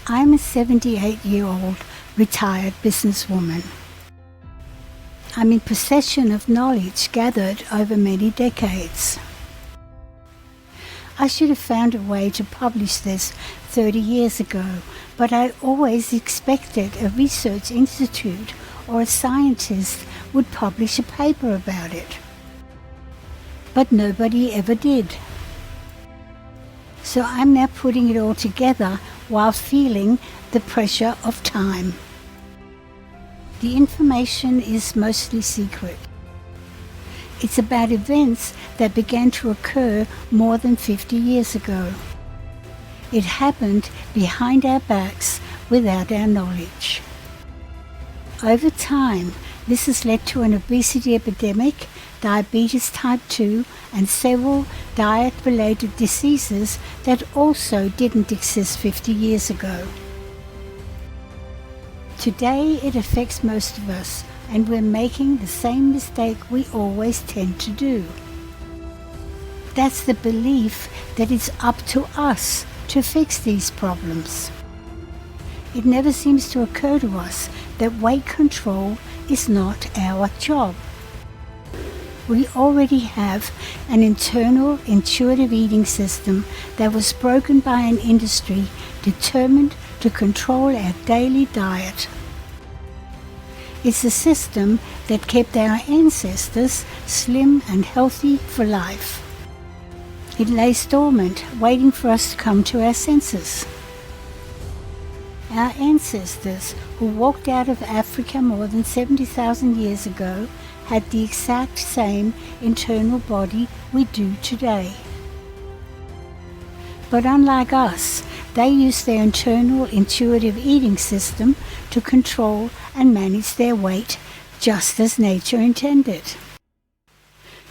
I'm a 78-year-old retired businesswoman. I'm in possession of knowledge gathered over many decades. I should have found a way to publish this 30 years ago, but I always expected a research institute or a scientist would publish a paper about it. But nobody ever did. So I'm now putting it all together while feeling the pressure of time. The information is mostly secret. It's about events that began to occur more than 50 years ago. It happened behind our backs without our knowledge. Over time, this has led to an obesity epidemic, diabetes type 2, and several diet-related diseases that also didn't exist 50 years ago. Today it affects most of us, and we're making the same mistake we always tend to do. That's the belief that it's up to us to fix these problems. It never seems to occur to us that weight control is not our job. We already have an internal intuitive eating system that was broken by an industry determined to control our daily diet. It's a system that kept our ancestors slim and healthy for life. It lays dormant, waiting for us to come to our senses. Our ancestors, who walked out of Africa more than 70,000 years ago, had the exact same internal body we do today. But unlike us, they used their internal intuitive eating system to control and manage their weight just as nature intended.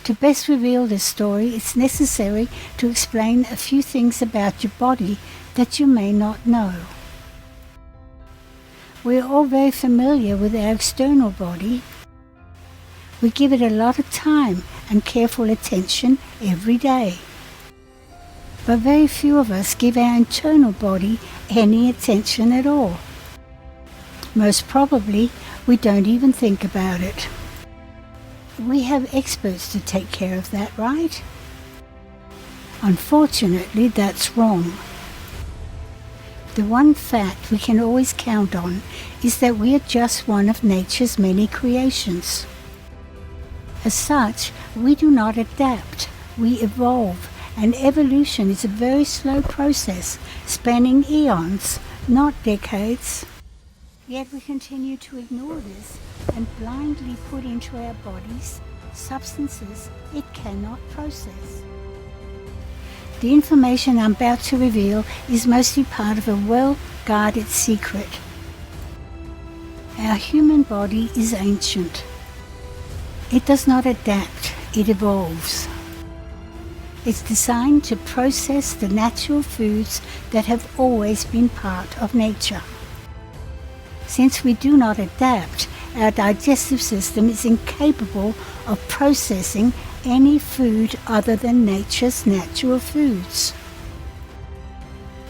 To best reveal this story, it's necessary to explain a few things about your body that you may not know. We're all very familiar with our external body. We give it a lot of time and careful attention every day. But very few of us give our internal body any attention at all. Most probably, we don't even think about it. We have experts to take care of that, right? Unfortunately, that's wrong. The one fact we can always count on is that we are just one of nature's many creations. As such, we do not adapt, we evolve, and evolution is a very slow process, spanning eons, not decades. Yet we continue to ignore this and blindly put into our bodies substances it cannot process. The information I'm about to reveal is mostly part of a well-guarded secret. Our human body is ancient. It does not adapt, it evolves. It's designed to process the natural foods that have always been part of nature. Since we do not adapt, our digestive system is incapable of processing any food other than nature's natural foods.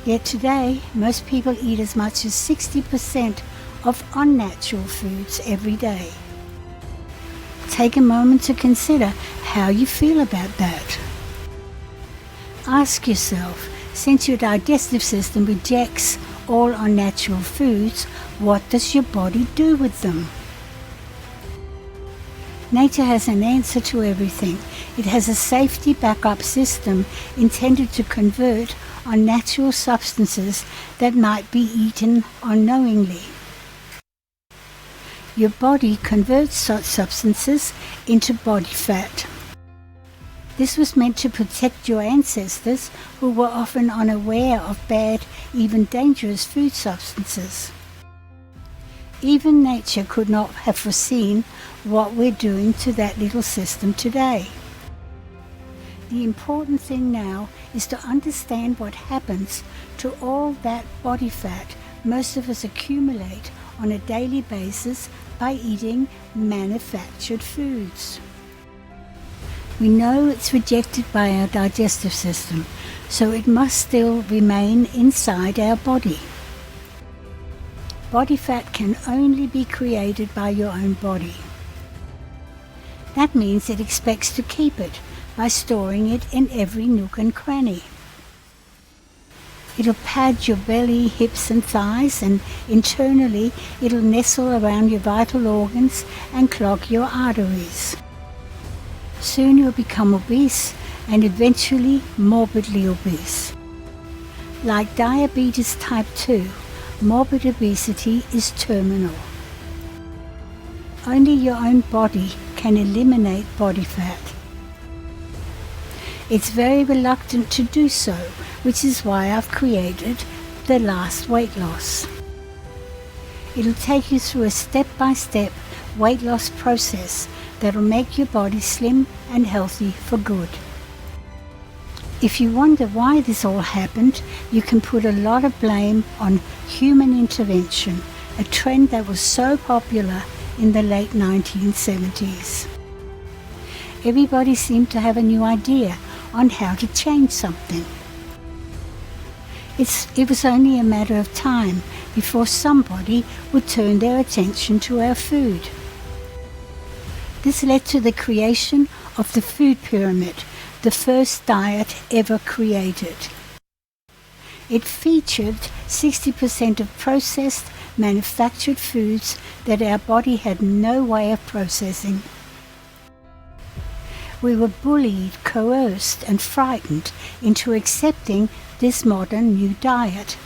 Yet today, most people eat as much as 60% of unnatural foods every day. Take a moment to consider how you feel about that. Ask yourself, since your digestive system rejects all unnatural foods, what does your body do with them? Nature has an answer to everything. It has a safety backup system intended to convert unnatural substances that might be eaten unknowingly. Your body converts such substances into body fat. This was meant to protect your ancestors, who were often unaware of bad, even dangerous food substances. Even nature could not have foreseen what we're doing to that little system today. The important thing now is to understand what happens to all that body fat most of us accumulate on a daily basis by eating manufactured foods. We know it's rejected by our digestive system, so it must still remain inside our body. Body fat can only be created by your own body. That means it expects to keep it by storing it in every nook and cranny. It'll pad your belly, hips and thighs, and internally it'll nestle around your vital organs and clog your arteries. Soon you'll become obese and eventually morbidly obese. Like diabetes type 2, morbid obesity is terminal. Only your own body can eliminate body fat. It's very reluctant to do so, which is why I've created The Last Weight Loss. It'll take you through a step-by-step weight loss process that'll make your body slim and healthy for good. If you wonder why this all happened, you can put a lot of blame on human intervention, a trend that was so popular in the late 1970s. Everybody seemed to have a new idea on how to change something. It was only a matter of time before somebody would turn their attention to our food. This led to the creation of the food pyramid, the first diet ever created. It featured 60% of processed, manufactured foods that our body had no way of processing. We were bullied, coerced, and frightened into accepting this modern new diet.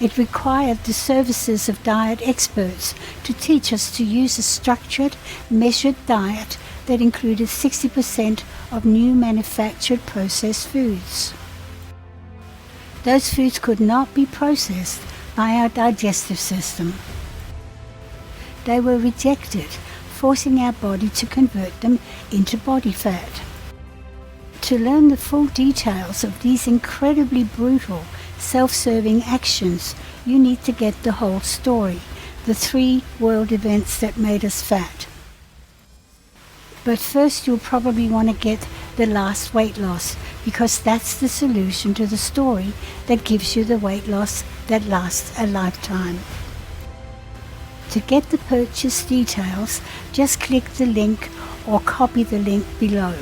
It required the services of diet experts to teach us to use a structured, measured diet that included 60% of new manufactured processed foods. Those foods could not be processed by our digestive system. They were rejected, forcing our body to convert them into body fat. To learn the full details of these incredibly brutal, self-serving actions, you need to get the whole story, the 3 world events that made us fat. But first you'll probably want to get The Last Weight Loss, because that's the solution to the story that gives you the weight loss that lasts a lifetime. To get the purchase details, just click the link or copy the link below.